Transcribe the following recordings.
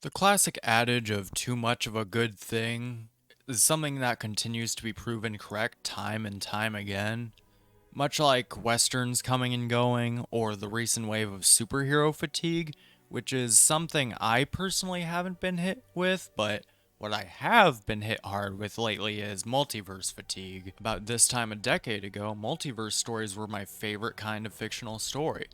The classic adage of too much of a good thing is something that continues to be proven correct time and time again. Much like westerns coming and going, or the recent wave of superhero fatigue, which is something I personally haven't been hit with, but what I have been hit hard with lately is multiverse fatigue. About this time a decade ago, multiverse stories were my favorite kind of fictional story.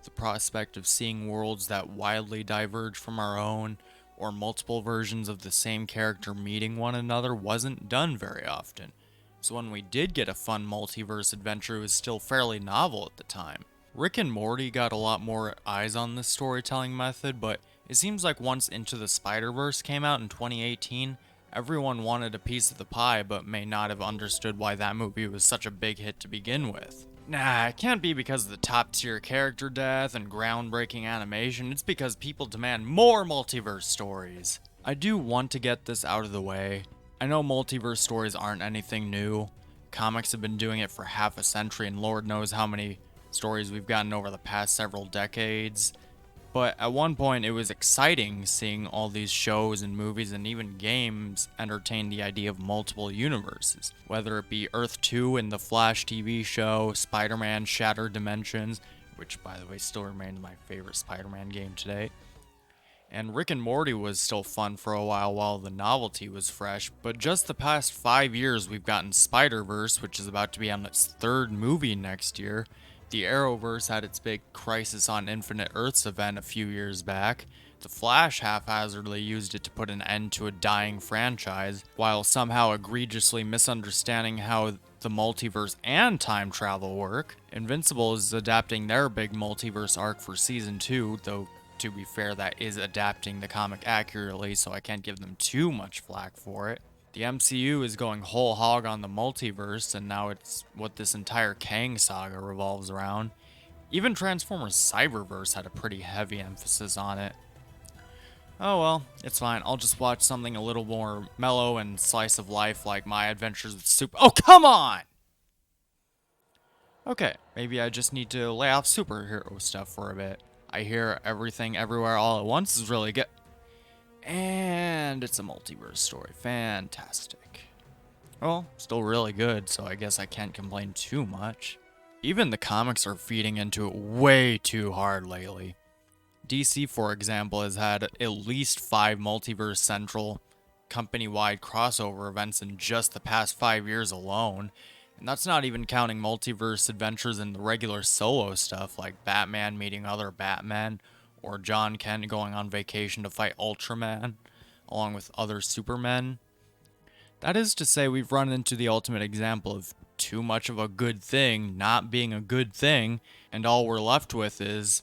The prospect of seeing worlds that widely diverge from our own, or multiple versions of the same character meeting one another, wasn't done very often. So when we did get a fun multiverse adventure, it was still fairly novel at the time. Rick and Morty got a lot more eyes on this storytelling method, but it seems like once Into the Spider-Verse came out in 2018, everyone wanted a piece of the pie but may not have understood why that movie was such a big hit to begin with. Nah, it can't be because of the top tier character death and groundbreaking animation, it's because people demand more multiverse stories. I do want to get this out of the way. I know multiverse stories aren't anything new. Comics have been doing it for half a century, and Lord knows how many stories we've gotten over the past several decades. But at one point, it was exciting seeing all these shows and movies and even games entertain the idea of multiple universes. Whether it be Earth 2 in the Flash TV show, Spider Man Shattered Dimensions, which by the way still remains my favorite Spider Man game today. And Rick and Morty was still fun for a while the novelty was fresh, but just the past 5 years we've gotten Spider-Verse, which is about to be on its third movie next year. The Arrowverse had its big Crisis on Infinite Earths event a few years back. The Flash haphazardly used it to put an end to a dying franchise, while somehow egregiously misunderstanding how the multiverse and time travel work. Invincible is adapting their big multiverse arc for season 2, though to be fair, that is adapting the comic accurately, so I can't give them too much flack for it. The MCU is going whole hog on the multiverse, and now it's what this entire Kang saga revolves around. Even Transformers Cyberverse had a pretty heavy emphasis on it. Oh well, it's fine. I'll just watch something a little more mellow and slice of life like My Adventures with Super. Oh, come on! Okay, maybe I just need to lay off superhero stuff for a bit. I hear Everything Everywhere All at Once is really good. And it's a multiverse story. Fantastic. Well, still really good, so I guess I can't complain too much. Even the comics are feeding into it way too hard lately. DC, for example, has had at least 5 Multiverse Central company-wide crossover events in just the past 5 years alone. And that's not even counting multiverse adventures in the regular solo stuff like Batman meeting other Batmen, or John Kent going on vacation to fight Ultraman, along with other Supermen. That is to say, we've run into the ultimate example of too much of a good thing not being a good thing, and all we're left with is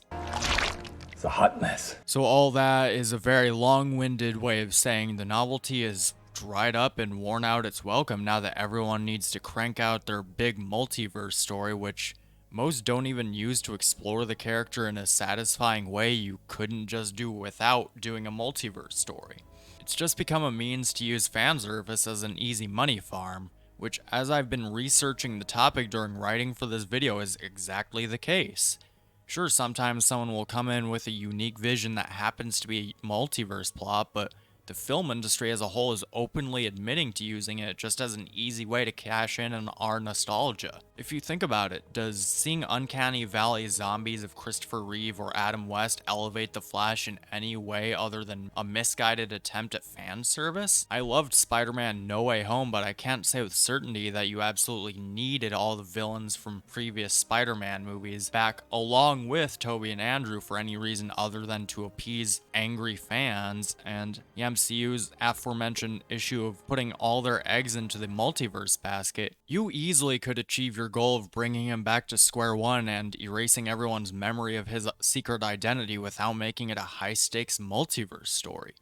it's a hot mess. So all that is a very long-winded way of saying the novelty is dried up and worn out its welcome now that everyone needs to crank out their big multiverse story, which most don't even use to explore the character in a satisfying way you couldn't just do without doing a multiverse story. It's just become a means to use fan service as an easy money farm, which, as I've been researching the topic during writing for this video, is exactly the case. Sure, sometimes someone will come in with a unique vision that happens to be a multiverse plot, but the film industry as a whole is openly admitting to using it just as an easy way to cash in on our nostalgia. If you think about it, does seeing Uncanny Valley zombies of Christopher Reeve or Adam West elevate The Flash in any way other than a misguided attempt at fan service? I loved Spider-Man No Way Home, but I can't say with certainty that you absolutely needed all the villains from previous Spider-Man movies back along with Tobey and Andrew for any reason other than to appease angry fans, and the MCU's aforementioned issue of putting all their eggs into the multiverse basket. You easily could achieve your goal of bringing him back to square one and erasing everyone's memory of his secret identity without making it a high-stakes multiverse story.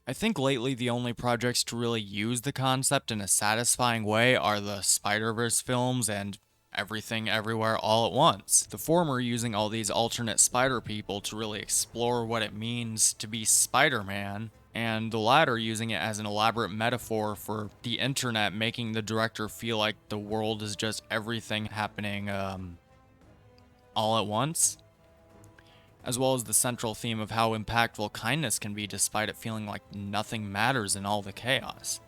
I think lately the only projects to really use the concept in a satisfying way are the Spider-Verse films and Everything Everywhere All at Once. The former using all these alternate spider people to really explore what it means to be Spider-Man, and the latter using it as an elaborate metaphor for the internet, making the director feel like the world is just everything happening all at once. as well as the central theme of how impactful kindness can be despite it feeling like nothing matters in all the chaos.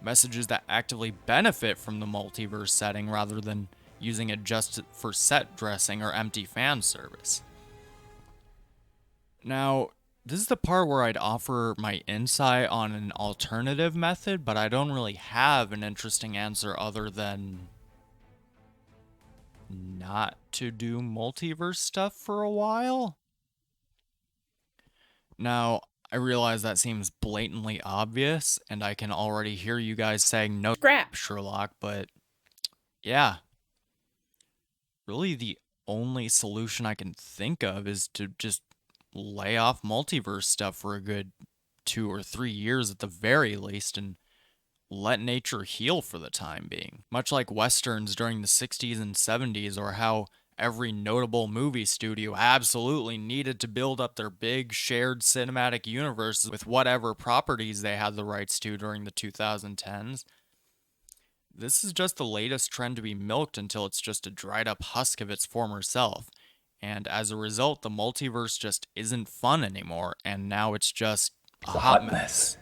Messages that actively benefit from the multiverse setting rather than using it just for set dressing or empty fan service. Now, this is the part where I'd offer my insight on an alternative method, but I don't really have an interesting answer other than not to do multiverse stuff for a while. Now, I realize that seems blatantly obvious, and I can already hear you guys saying no Scrap. Sherlock, but yeah, really the only solution I can think of is to just lay off multiverse stuff for a good 2 or 3 years at the very least and let nature heal for the time being. Much like westerns during the 60s and 70s, or how every notable movie studio absolutely needed to build up their big shared cinematic universe with whatever properties they had the rights to during the 2010s. This is just the latest trend to be milked until it's just a dried up husk of its former self. And as a result, the multiverse just isn't fun anymore, and now it's just a hot mess.